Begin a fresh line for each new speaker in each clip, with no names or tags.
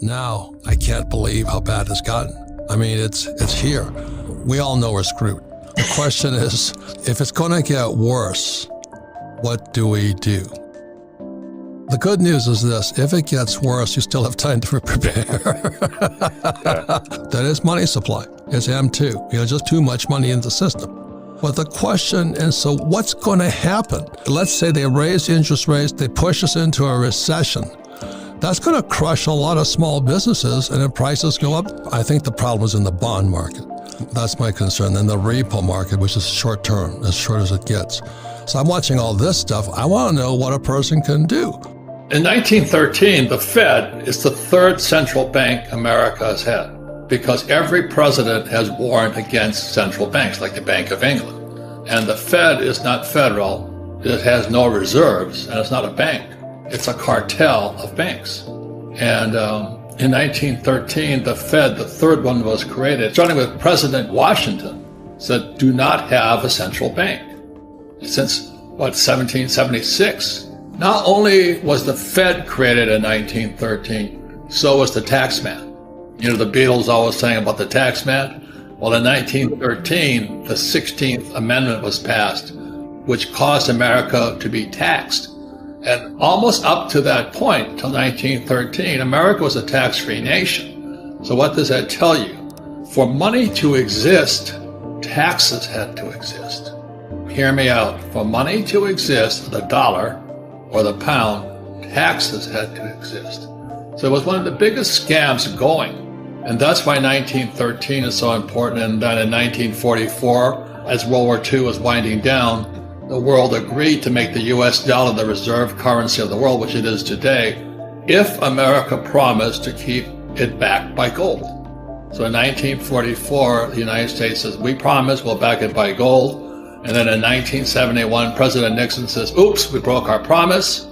Now, I can't believe how bad it's gotten. I mean, it's here. We all know we're screwed. The question is, if it's going to get worse, what do we do? The good news is this: if it gets worse, you still have time to prepare. That is money supply. It's M2. Just too much money in the system. But the question is, so what's going to happen? Let's say they raise interest rates, they push us into a recession. That's going to crush a lot of small businesses, and if prices go up, I think the problem is in the bond market. That's my concern. And the repo market, which is short term, as short as it gets. So I'm watching all this stuff. I want to know what a person can do.
In 1913, the Fed is the third central bank America has had, because every president has warned against central banks, like the Bank of England. And the Fed is not federal, it has no reserves, and it's not a bank. It's a cartel of banks. And in 1913, the Fed, the third one, was created, starting with President Washington, said, do not have a central bank. Since, 1776. Not only was the Fed created in 1913, so was the taxman. The Beatles always sang about the taxman. Well, in 1913, the 16th Amendment was passed, which caused America to be taxed. And almost up to that point, till 1913, America was a tax-free nation. So what does that tell you? For money to exist, taxes had to exist. Hear me out. For money to exist, the dollar or the pound, taxes had to exist. So it was one of the biggest scams going. And that's why 1913 is so important. And then in 1944, as World War II was winding down, the world agreed to make the US dollar the reserve currency of the world, which it is today, if America promised to keep it backed by gold. So in 1944, the United States says, we promise we'll back it by gold. And then in 1971, President Nixon says, oops, we broke our promise.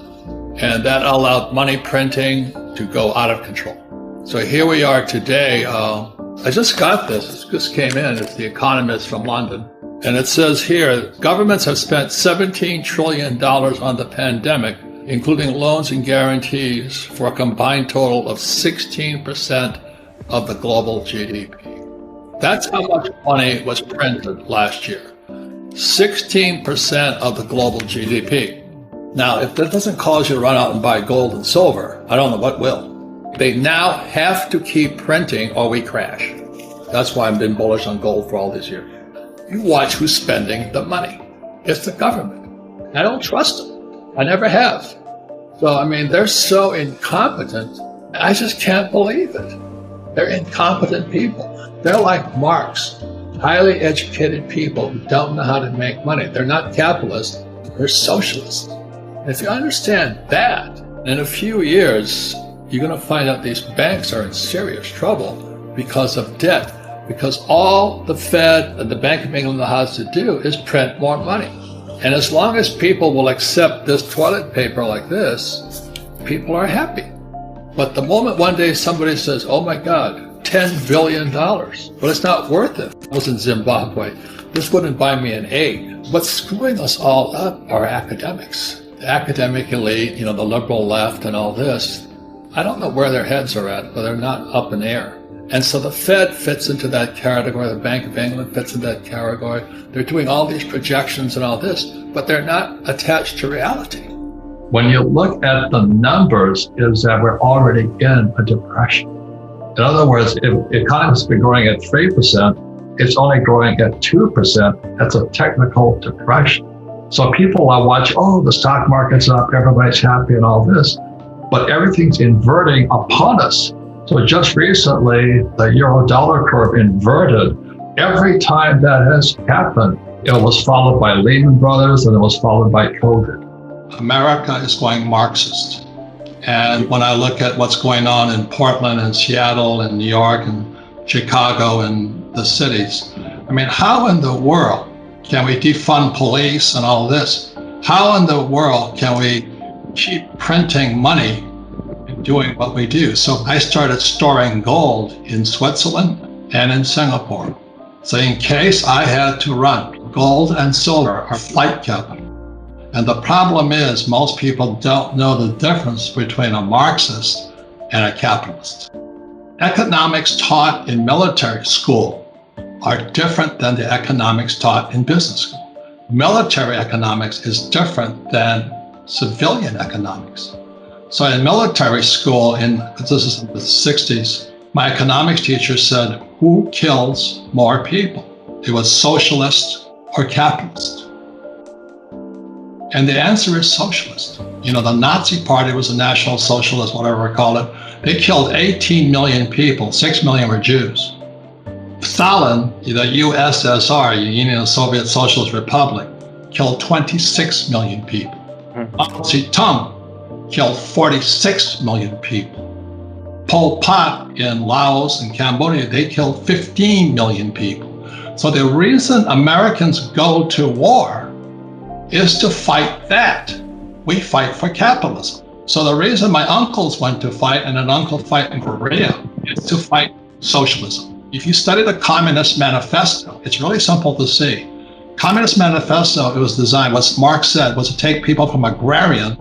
And that allowed money printing to go out of control. So here we are today. I just got this. It just came in. It's The Economist from London. And it says here, governments have spent $17 trillion on the pandemic, including loans and guarantees, for a combined total of 16% of the global GDP. That's how much money was printed last year. 16% of the global GDP. Now, if that doesn't cause you to run out and buy gold and silver, I don't know what will. They now have to keep printing or we crash. That's why I've been bullish on gold for all these years. You watch who's spending the money. It's the government. I don't trust them. I never have. So, they're so incompetent. I just can't believe it. They're incompetent people. They're like Marx, highly educated people who don't know how to make money. They're not capitalists. They're socialists. And if you understand that, in a few years, you're going to find out these banks are in serious trouble because of debt. Because all the Fed and the Bank of England know how to do is print more money. And as long as people will accept this toilet paper like this, people are happy. But the moment one day somebody says, oh my God, $10 billion, but it's not worth it. I was in Zimbabwe. This wouldn't buy me an egg. What's screwing us all up are academics. The academic elite, the liberal left and all this, I don't know where their heads are at, but they're not up in the air. And so the Fed fits into that category, the Bank of England fits into that category. They're doing all these projections and all this, but they're not attached to reality.
When you look at the numbers, is that we're already in a depression. In other words, if the economy's been growing at 3%, it's only growing at 2%. That's a technical depression. So people are watching, the stock market's up, everybody's happy and all this, but everything's inverting upon us. So just recently, the euro-dollar curve inverted. Every time that has happened, it was followed by Lehman Brothers and it was followed by COVID.
America is going Marxist. And when I look at what's going on in Portland and Seattle and New York and Chicago and the cities, how in the world can we defund police and all this? How in the world can we keep printing money and doing what we do? So I started storing gold in Switzerland and in Singapore. So in case I had to run, gold and silver are flight capital. And the problem is most people don't know the difference between a Marxist and a capitalist. Economics taught in military school are different than the economics taught in business school. Military economics is different than civilian economics. So in military school, this is in the 60s, my economics teacher said, who kills more people? It was socialist or capitalist. And the answer is socialist. The Nazi Party was a National Socialist, whatever we call it. They killed 18 million people, 6 million were Jews. Stalin, the USSR, Union of Soviet Socialist Republic, killed 26 million people. Mao Zedong killed 46 million people. Pol Pot in Laos and Cambodia, they killed 15 million people. So the reason Americans go to war is to fight that. We fight for capitalism. So the reason my uncles went to fight and an uncle fight in Korea is to fight socialism. If you study the Communist Manifesto, it's really simple to see. Communist Manifesto, it was designed, what Marx said, was to take people from agrarian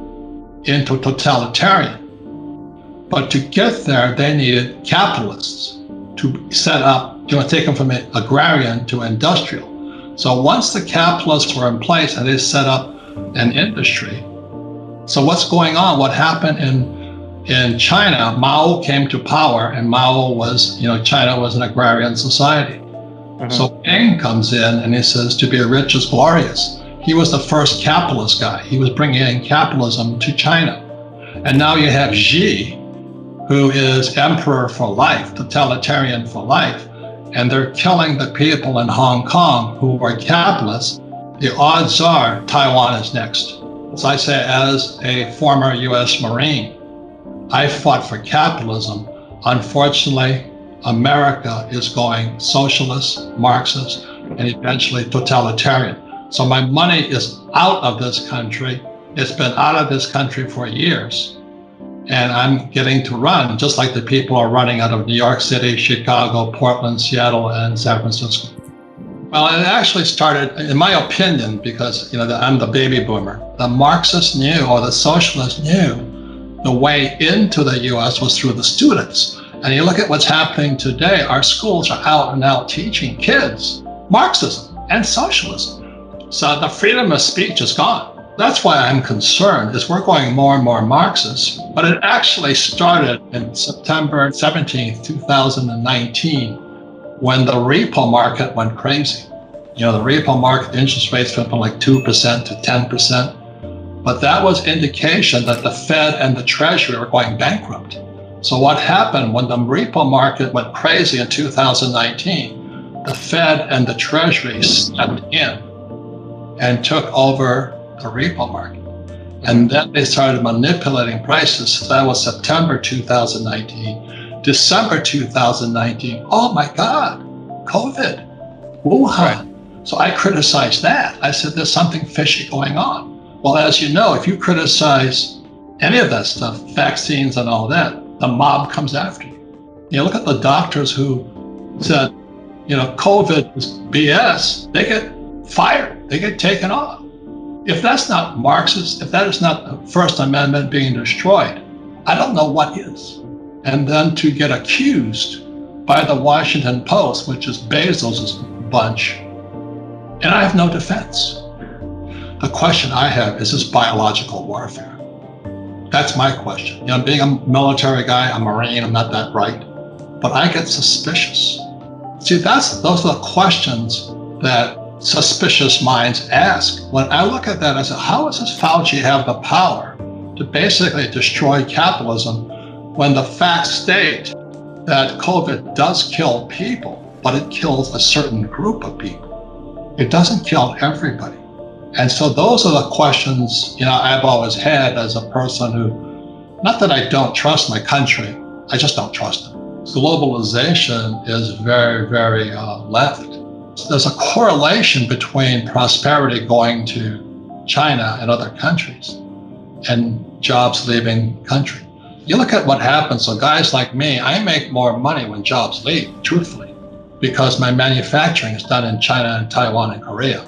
into totalitarian. But to get there, they needed capitalists to set up, take them from agrarian to industrial. So once the capitalists were in place and they set up an industry, so what's going on? What happened in China? Mao came to power, and Mao was, China was an agrarian society. So Eng comes in and he says, to be rich is glorious. He was the first capitalist guy. He was bringing in capitalism to China. And now you have Xi, who is emperor for life, totalitarian for life, and they're killing the people in Hong Kong who are capitalists. The odds are Taiwan is next. As I say, as a former US Marine, I fought for capitalism. Unfortunately, America is going socialist, Marxist, and eventually totalitarian. So my money is out of this country. It's been out of this country for years. And I'm getting to run, just like the people are running out of New York City, Chicago, Portland, Seattle, and San Francisco. Well, it actually started, in my opinion, because I'm the baby boomer. The Marxists knew, or the socialists knew, the way into the US was through the students. And you look at what's happening today, our schools are out and out teaching kids Marxism and socialism. So the freedom of speech is gone. That's why I'm concerned, is we're going more and more Marxist. But it actually started in September 17th, 2019, when the repo market went crazy. The repo market interest rates went from like 2% to 10%. But that was indication that the Fed and the Treasury were going bankrupt. So what happened when the repo market went crazy in 2019, the Fed and the Treasury stepped in and took over the repo market. And then they started manipulating prices. So that was September 2019. December 2019, oh my God, COVID, Wuhan. Right. So I criticized that. I said, there's something fishy going on. Well, as you know, if you criticize any of that stuff, vaccines and all that, the mob comes after you. Look at the doctors who said, COVID is BS, they get fired, they get taken off. If that's not Marxist, if that is not the First Amendment being destroyed, I don't know what is. And then to get accused by the Washington Post, which is Bezos' bunch, and I have no defense. The question I have, is this biological warfare? That's my question. Being a military guy, a Marine, I'm not that bright, but I get suspicious. See, those are the questions that suspicious minds ask. When I look at that, I say, how does this Fauci have the power to basically destroy capitalism when the facts state that COVID does kill people, but it kills a certain group of people? It doesn't kill everybody. And so those are the questions, I've always had as a person who, not that I don't trust my country, I just don't trust them. Globalization is very, very left. There's a correlation between prosperity going to China and other countries and jobs leaving country. You look at what happens, so guys like me, I make more money when jobs leave, truthfully, because my manufacturing is done in China and Taiwan and Korea.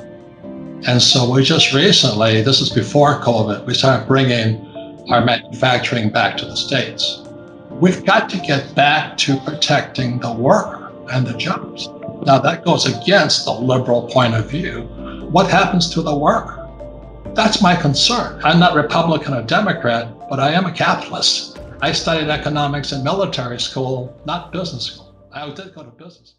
And so we just recently, this is before COVID, we started bringing our manufacturing back to the States.
We've got to get back to protecting the worker and the jobs. Now, that goes against the liberal point of view. What happens to the worker? That's my concern. I'm not Republican or Democrat, but I am a capitalist. I studied economics in military school, not business school. I did go to business.